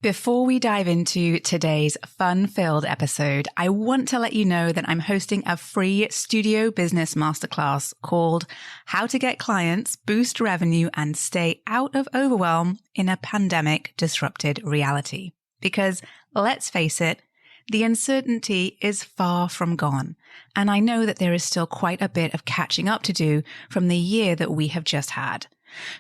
Before we dive into today's fun-filled episode, I want to let you know that I'm hosting a free studio business masterclass called How to Get Clients, Boost Revenue, and Stay Out of Overwhelm in a Pandemic Disrupted Reality. Because let's face it, the uncertainty is far from gone, and I know that there is still quite a bit of catching up to do from the year that we have just had.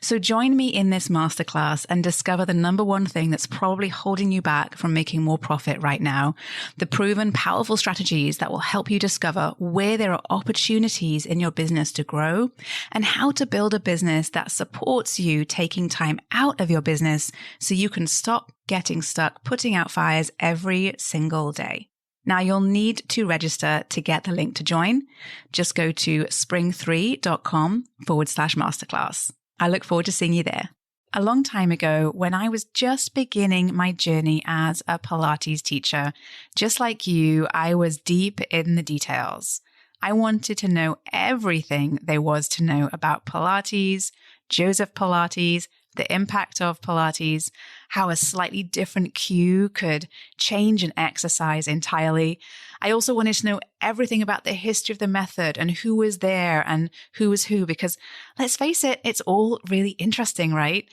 So join me in this masterclass and discover the number one thing that's probably holding you back from making more profit right now, the proven powerful strategies that will help you discover where there are opportunities in your business to grow, and how to build a business that supports you taking time out of your business so you can stop getting stuck putting out fires every single day. Now, you'll need to register to get the link to join. Just go to spring3.com/masterclass. I look forward to seeing you there. A long time ago, when I was just beginning my journey as a Pilates teacher, just like you, I was deep in the details. I wanted to know everything there was to know about Pilates, Joseph Pilates, the impact of Pilates, how a slightly different cue could change an exercise entirely. I also wanted to know everything about the history of the method and who was there and who was who, because let's face it, it's all really interesting, right?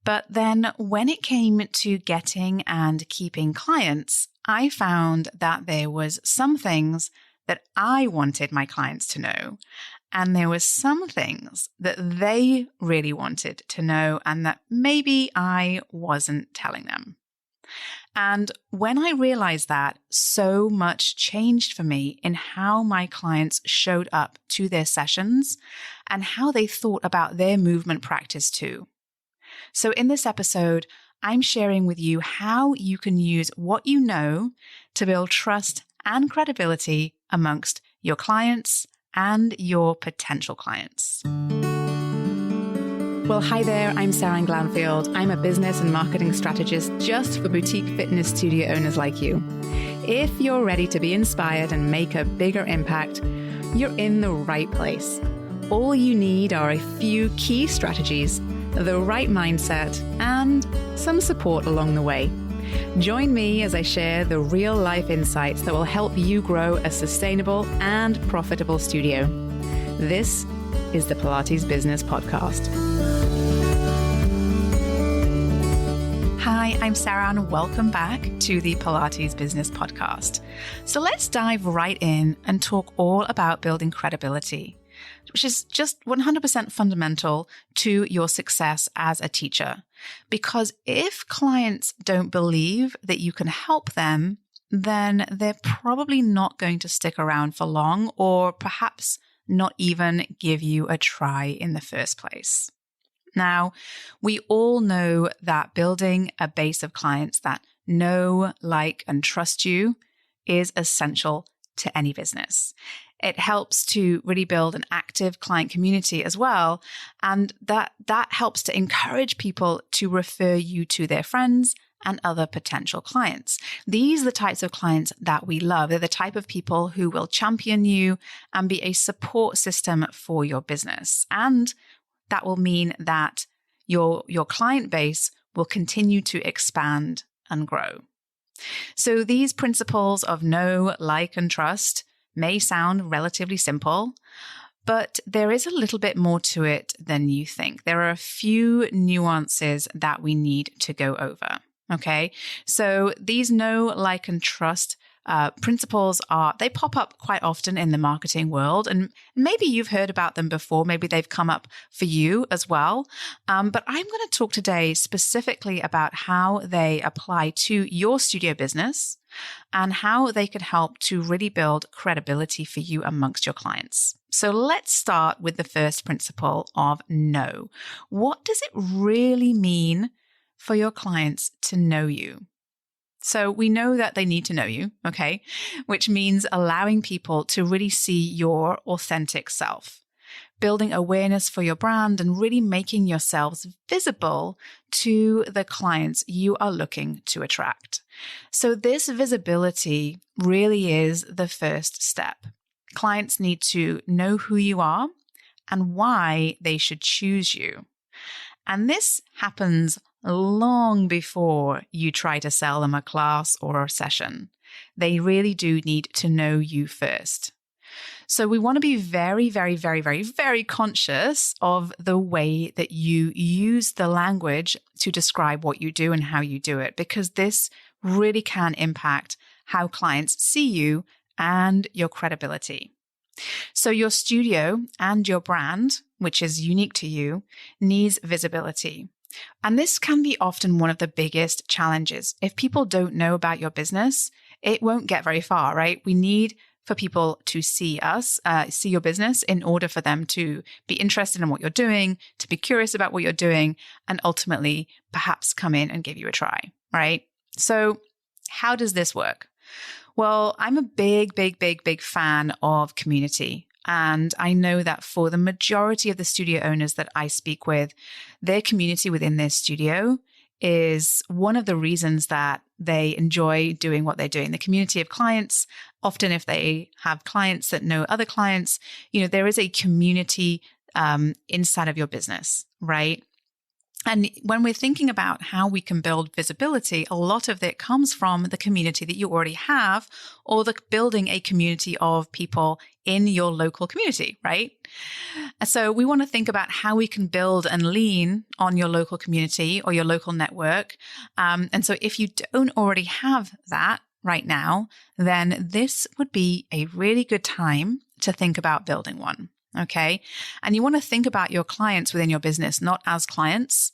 But then when it came to getting and keeping clients, I found that there was some things that I wanted my clients to know, and there were some things that they really wanted to know and that maybe I wasn't telling them. And when I realized that, so much changed for me in how my clients showed up to their sessions and how they thought about their movement practice too. So in this episode, I'm sharing with you how you can use what you know to build trust and credibility amongst your clients and your potential clients. Well, hi there, I'm Seran Glanfield. I'm a business and marketing strategist just for boutique fitness studio owners like you. If you're ready to be inspired and make a bigger impact, you're in the right place. All you need are a few key strategies, the right mindset, and some support along the way. Join me as I share the real-life insights that will help you grow a sustainable and profitable studio. This is the Pilates Business Podcast. Hi, I'm Seran. Welcome back to the Pilates Business Podcast. So let's dive right in and talk all about building credibility, which is just 100% fundamental to your success as a teacher. Because if clients don't believe that you can help them, then they're probably not going to stick around for long, or perhaps not even give you a try in the first place. Now, we all know that building a base of clients that know, like, and trust you is essential to any business. It helps to really build an active client community as well. And that helps to encourage people to refer you to their friends and other potential clients. These are the types of clients that we love. They're the type of people who will champion you and be a support system for your business. And that will mean that your client base will continue to expand and grow. So these principles of know, like, and trust may sound relatively simple, but there is a little bit more to it than you think. There are a few nuances that we need to go over. Okay, so these know, like, and trust principles they pop up quite often in the marketing world, and maybe you've heard about them before. Maybe they've come up for you as well. But I'm going to talk today specifically about how they apply to your studio business and how they could help to really build credibility for you amongst your clients. So let's start with the first principle of know. What does it really mean for your clients to know you? So we know that they need to know you, okay? Which means allowing people to really see your authentic self, building awareness for your brand, and really making yourselves visible to the clients you are looking to attract. So this visibility really is the first step. Clients need to know who you are and why they should choose you. And this happens long before you try to sell them a class or a session. They really do need to know you first. So we want to be very, very, very, very, very conscious of the way that you use the language to describe what you do and how you do it, because this really can impact how clients see you and your credibility. So your studio and your brand, which is unique to you, needs visibility. And this can be often one of the biggest challenges. If people don't know about your business, it won't get very far, right? We need for people to see us, see your business in order for them to be interested in what you're doing, to be curious about what you're doing, and ultimately perhaps come in and give you a try, right? So how does this work? Well, I'm a big, big, big, big fan of community. And I know that for the majority of the studio owners that I speak with, their community within their studio is one of the reasons that they enjoy doing what they're doing. The community of clients, often if they have clients that know other clients, there is a community inside of your business, right? And when we're thinking about how we can build visibility, a lot of it comes from the community that you already have, or building a community of people in your local community, right? So we want to think about how we can build and lean on your local community or your local network. And so if you don't already have that right now, then this would be a really good time to think about building one. Okay. And you want to think about your clients within your business, not as clients,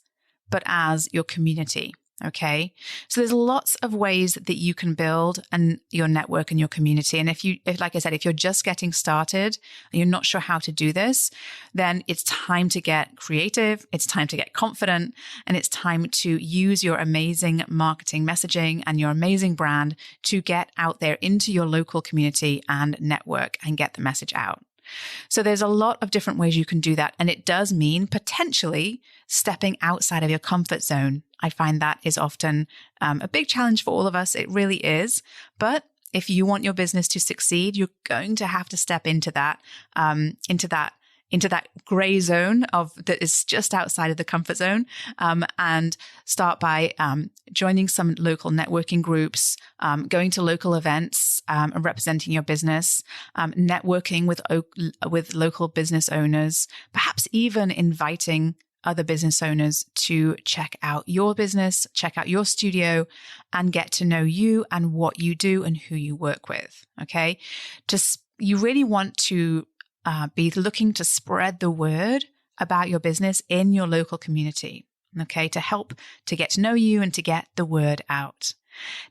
but as your community. Okay. So there's lots of ways that you can build your network and your community. And if like I said, if you're just getting started and you're not sure how to do this, then it's time to get creative. It's time to get confident, and it's time to use your amazing marketing messaging and your amazing brand to get out there into your local community and network and get the message out. So there's a lot of different ways you can do that. And it does mean potentially stepping outside of your comfort zone. I find that is often a big challenge for all of us. It really is. But if you want your business to succeed, you're going to have to step into that gray zone that is just outside of the comfort zone, and start by joining some local networking groups, going to local events, and representing your business, networking with local business owners, perhaps even inviting other business owners to check out your business, check out your studio, and get to know you and what you do and who you work with. Okay, you really want to be looking to spread the word about your business in your local community, okay, to help to get to know you and to get the word out.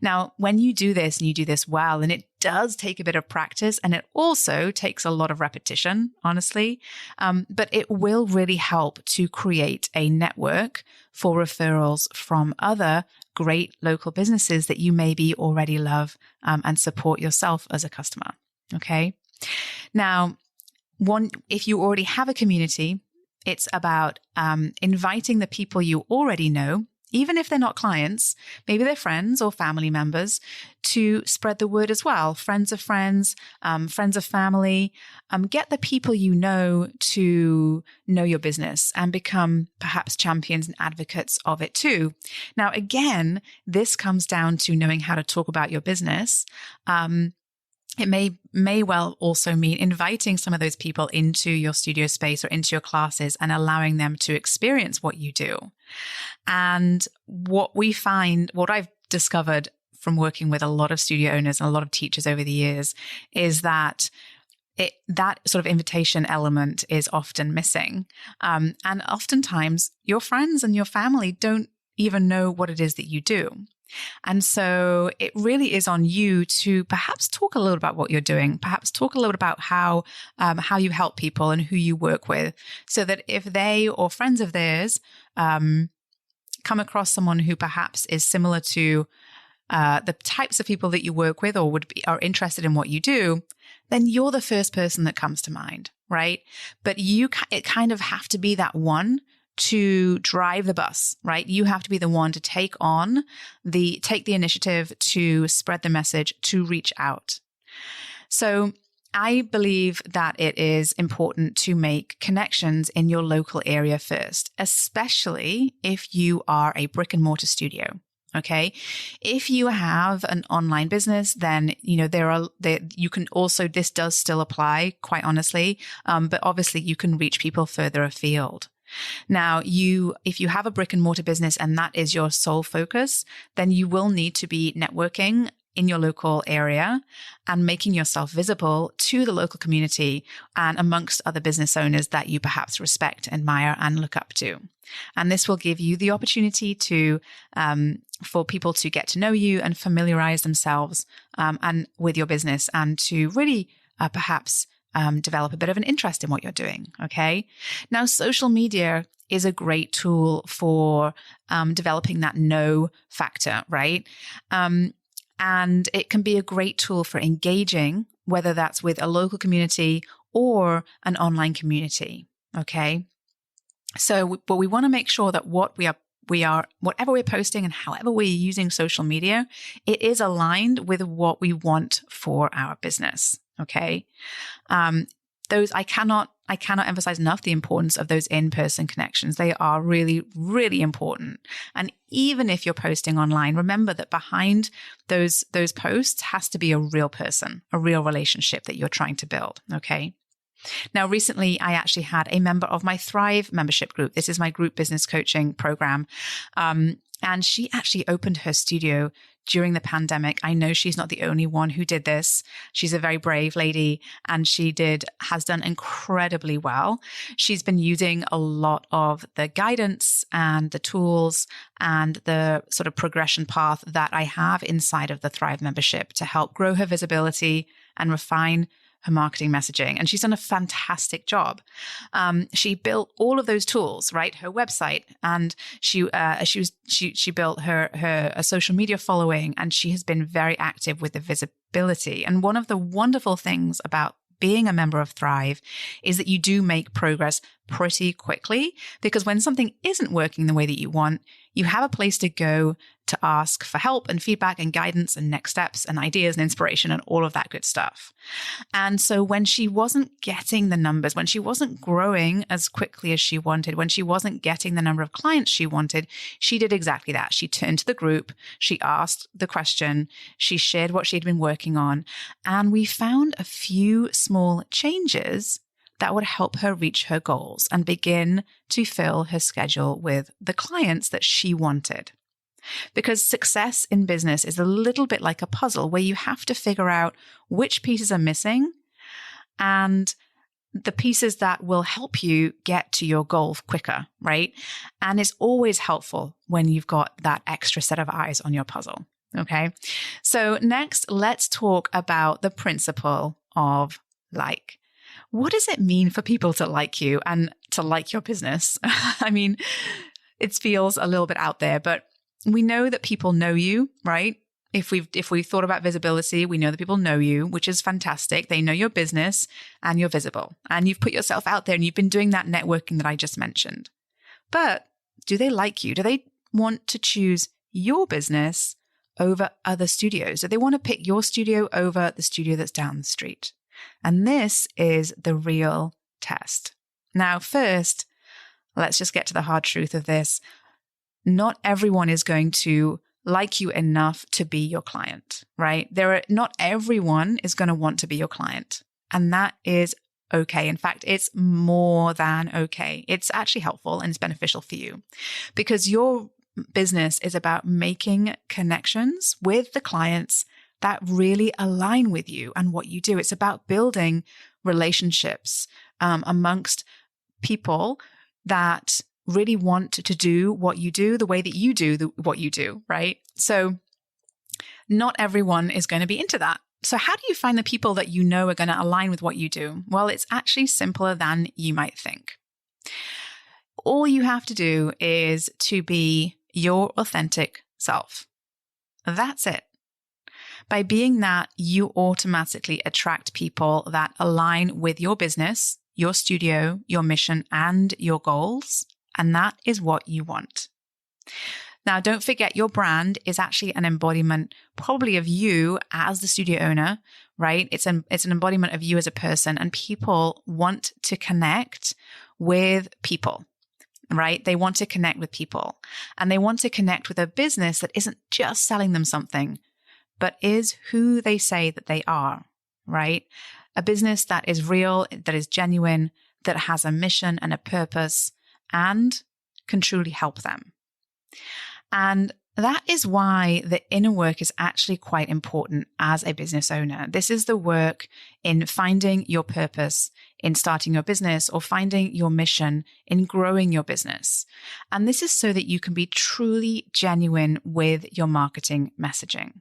Now, when you do this and you do this well, and it does take a bit of practice, and it also takes a lot of repetition, honestly, but it will really help to create a network for referrals from other great local businesses that you maybe already love and support yourself as a customer, okay? Now, if you already have a community, it's about inviting the people you already know, even if they're not clients, maybe they're friends or family members, to spread the word as well. Friends of friends, friends of family. Get the people you know to know your business and become perhaps champions and advocates of it too. Now, again, this comes down to knowing how to talk about your business. It may well also mean inviting some of those people into your studio space or into your classes and allowing them to experience what you do. And what I've discovered from working with a lot of studio owners and a lot of teachers over the years is that that sort of invitation element is often missing. And oftentimes your friends and your family don't even know what it is that you do. And so it really is on you to perhaps talk a little about what you're doing, perhaps talk a little about how you help people and who you work with, so that if they or friends of theirs come across someone who perhaps is similar to the types of people that you work with or are interested in what you do, then you're the first person that comes to mind, right? But it kind of have to be that one to drive the bus, right? You have to be the one to take the initiative to spread the message, to reach out. So I believe that it is important to make connections in your local area first, especially if you are a brick and mortar studio. Okay. If you have an online business, then, you can also, this does still apply, quite honestly. But obviously you can reach people further afield. Now, if you have a brick and mortar business and that is your sole focus, then you will need to be networking in your local area and making yourself visible to the local community and amongst other business owners that you perhaps respect, admire, and look up to. And this will give you the opportunity for people to get to know you and familiarize themselves and with your business, and to really perhaps develop a bit of an interest in what you're doing. Okay. Now, social media is a great tool for developing that know factor, right? And it can be a great tool for engaging, whether that's with a local community or an online community. Okay. But we want to make sure that whatever we're posting and however we're using social media, it is aligned with what we want for our business. Okay. I cannot emphasize enough the importance of those in-person connections. They are really, really important. And even if you're posting online, remember that behind those posts has to be a real person, a real relationship that you're trying to build. Okay. Now, recently, I actually had a member of my Thrive membership group. This is my group business coaching program. And she actually opened her studio during the pandemic. I know she's not the only one who did this. She's a very brave lady, and has done incredibly well. She's been using a lot of the guidance and the tools and the sort of progression path that I have inside of the Thrive membership to help grow her visibility and refine her marketing messaging. And she's done a fantastic job. She built all of those tools, right? Her website, and she built her social media following, and she has been very active with the visibility. And one of the wonderful things about being a member of Thrive is that you do make progress pretty quickly, because when something isn't working the way that you want, you have a place to go to ask for help and feedback and guidance and next steps and ideas and inspiration and all of that good stuff. And so when she wasn't getting the numbers, when she wasn't growing as quickly as she wanted, when she wasn't getting the number of clients she wanted, she did exactly that. She turned to the group, she asked the question, she shared what she'd been working on, and we found a few small changes that would help her reach her goals and begin to fill her schedule with the clients that she wanted. Because success in business is a little bit like a puzzle where you have to figure out which pieces are missing and the pieces that will help you get to your goal quicker, right? And it's always helpful when you've got that extra set of eyes on your puzzle. Okay. So next, let's talk about the principle of like. What does it mean for people to like you and to like your business? I mean, it feels a little bit out there, but we know that people know you, right? If we've thought about visibility, we know that people know you, which is fantastic. They know your business and you're visible and you've put yourself out there and you've been doing that networking that I just mentioned. But do they like you? Do they want to choose your business over other studios? Do they want to pick your studio over the studio that's down the street? And this is the real test. Now, first, let's just get to the hard truth of this. Not everyone is going to like you enough to be your client, right? Not everyone is going to want to be your client. And that is okay. In fact, it's more than okay. It's actually helpful and it's beneficial for you, because your business is about making connections with the clients that really align with you and what you do. It's about building relationships amongst people that really want to do what you do the way that you do what you do, right? So not everyone is going to be into that. So how do you find the people that you know are going to align with what you do? Well, it's actually simpler than you might think. All you have to do is to be your authentic self. That's it. By being that, you automatically attract people that align with your business, your studio, your mission, and your goals. And that is what you want. Now, don't forget, your brand is actually an embodiment probably of you as the studio owner right? It's an embodiment of you as a person, and people want to connect with people, right? They want to connect with people, and they want to connect with a business that isn't just selling them something, but is who they say that they are, right? A business that is real, that is genuine, that has a mission and a purpose, and can truly help them. And that is why the inner work is actually quite important as a business owner. This is the work in finding your purpose in starting your business, or finding your mission in growing your business. And this is so that you can be truly genuine with your marketing messaging.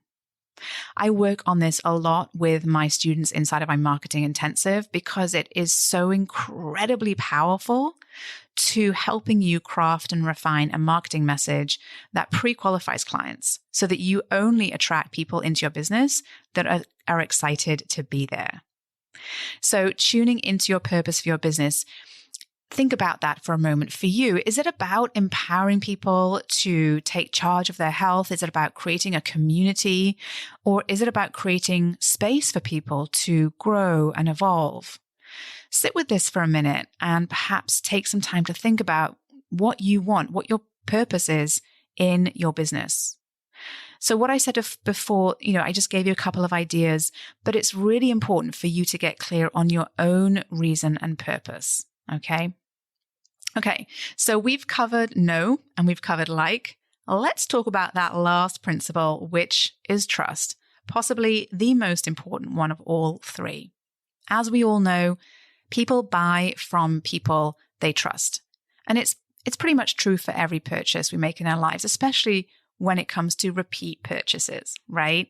I work on this a lot with my students inside of my marketing intensive, because it is so incredibly powerful to helping you craft and refine a marketing message that pre-qualifies clients, so that you only attract people into your business that are excited to be there. So tuning into your purpose for your business, think about that for a moment. For you, is it about empowering people to take charge of their health? Is it about creating a community? Or is it about creating space for people to grow and evolve? Sit with this for a minute and perhaps take some time to think about what you want, what your purpose is in your business. So what I said before, I just gave you a couple of ideas, but it's really important for you to get clear on your own reason and purpose. Okay, so we've covered know and we've covered like. Let's talk about that last principle, which is trust, possibly the most important one of all three. As we all know, people buy from people they trust. And it's pretty much true for every purchase we make in our lives, especially when it comes to repeat purchases, right?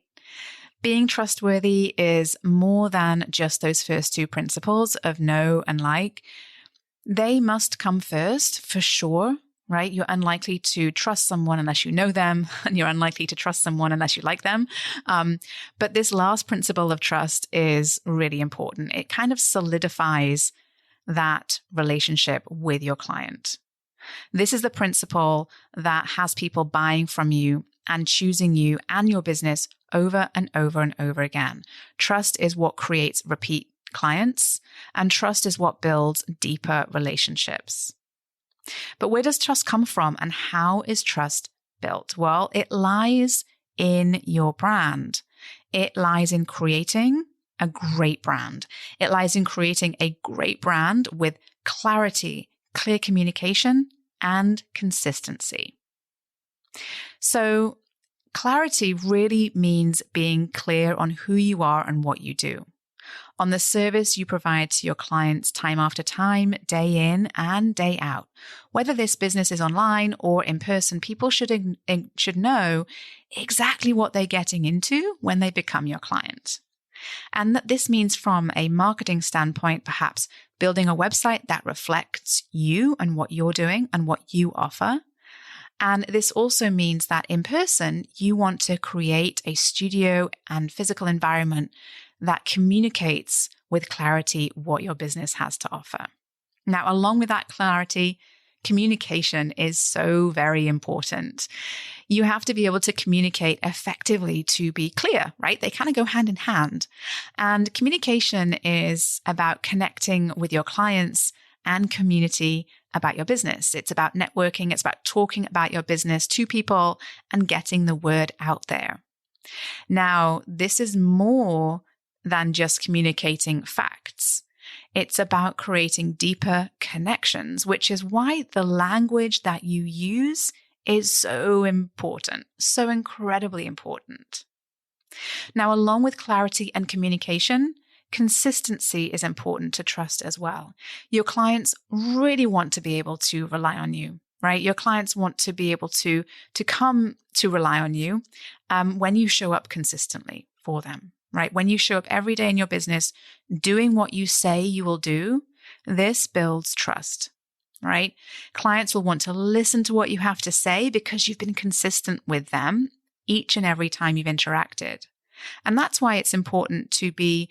Being trustworthy is more than just those first two principles of know and like. They must come first for sure, right? You're unlikely to trust someone unless you know them, and you're unlikely to trust someone unless you like them. But this last principle of trust is really important. It kind of solidifies that relationship with your client. This is the principle that has people buying from you and choosing you and your business over and over and over again. Trust is what creates repeat clients, and trust is what builds deeper relationships. But where does trust come from, and how is trust built? Well, it lies in your brand. It lies in creating a great brand. It lies in creating a great brand with clarity, clear communication, and consistency. So clarity really means being clear on who you are and what you do, on the service you provide to your clients time after time, day in and day out. Whether this business is online or in person, people should know exactly what they're getting into when they become your client. And that this means, from a marketing standpoint, perhaps building a website that reflects you and what you're doing and what you offer. And this also means that in person, you want to create a studio and physical environment that communicates with clarity what your business has to offer. Now, along with that clarity, communication is so very important. You have to be able to communicate effectively to be clear, right? They kind of go hand in hand. And communication is about connecting with your clients and community about your business. It's about networking. It's about talking about your business to people and getting the word out there. Now, this is more than just communicating facts. It's about creating deeper connections, which is why the language that you use is so important, so incredibly important. Now, along with clarity and communication, consistency is important to trust as well. Your clients really want to be able to rely on you, right? Your clients want to be able to come to rely on you when you show up consistently for them, right? When you show up every day in your business doing what you say you will do, this builds trust, right? Clients will want to listen to what you have to say because you've been consistent with them each and every time you've interacted. And that's why it's important to be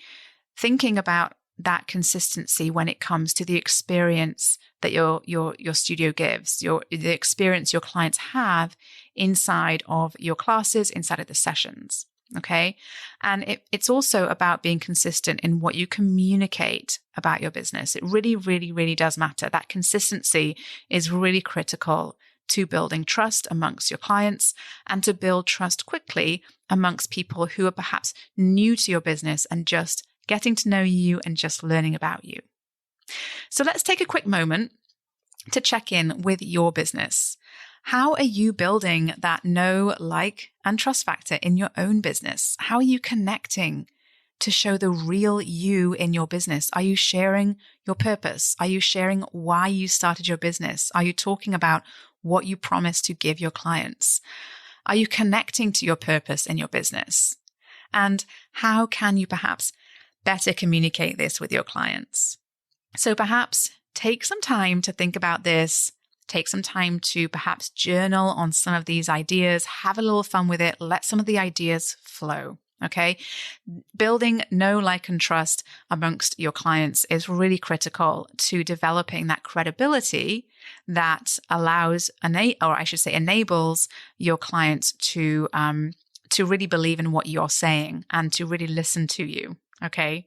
thinking about that consistency when it comes to the experience that your studio gives, the experience your clients have inside of your classes, inside of the sessions. Okay. And it's also about being consistent in what you communicate about your business. It really, really, really does matter. That consistency is really critical to building trust amongst your clients and to build trust quickly amongst people who are perhaps new to your business and just getting to know you and just learning about you. So let's take a quick moment to check in with your business. How are you building that know, like, and trust factor in your own business? How are you connecting to show the real you in your business? Are you sharing your purpose? Are you sharing why you started your business? Are you talking about what you promise to give your clients? Are you connecting to your purpose in your business? And how can you perhaps better communicate this with your clients? So perhaps take some time to think about this. Take some time to perhaps journal on some of these ideas, have a little fun with it, let some of the ideas flow, okay? Building know, like, and trust amongst your clients is really critical to developing that credibility that enables your clients to really believe in what you're saying and to really listen to you, okay?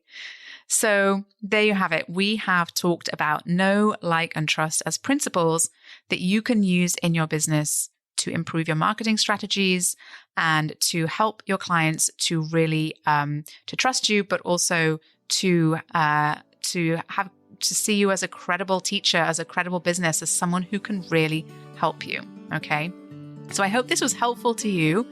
So there you have it. We have talked about know, like, and trust as principles that you can use in your business to improve your marketing strategies and to help your clients to really to trust you, but also to see you as a credible teacher, as a credible business, as someone who can really help you. Okay. So I hope this was helpful to you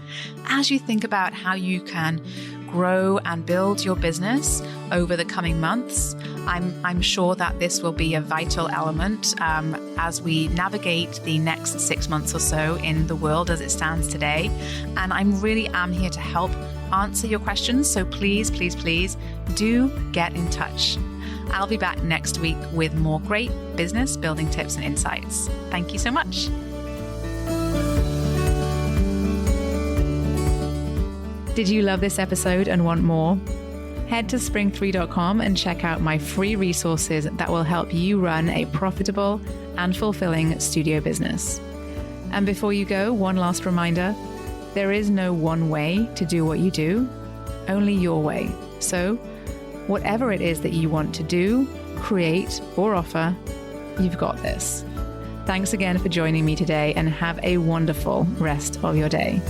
as you think about how you can grow and build your business over the coming months. I'm sure that this will be a vital element as we navigate the next 6 months or so in the world as it stands today. And I really am here to help answer your questions. So please, please, please do get in touch. I'll be back next week with more great business building tips and insights. Thank you so much. Did you love this episode and want more? Head to spring3.com and check out my free resources that will help you run a profitable and fulfilling studio business. And before you go, one last reminder, there is no one way to do what you do, only your way. So whatever it is that you want to do, create, or offer, you've got this. Thanks again for joining me today and have a wonderful rest of your day.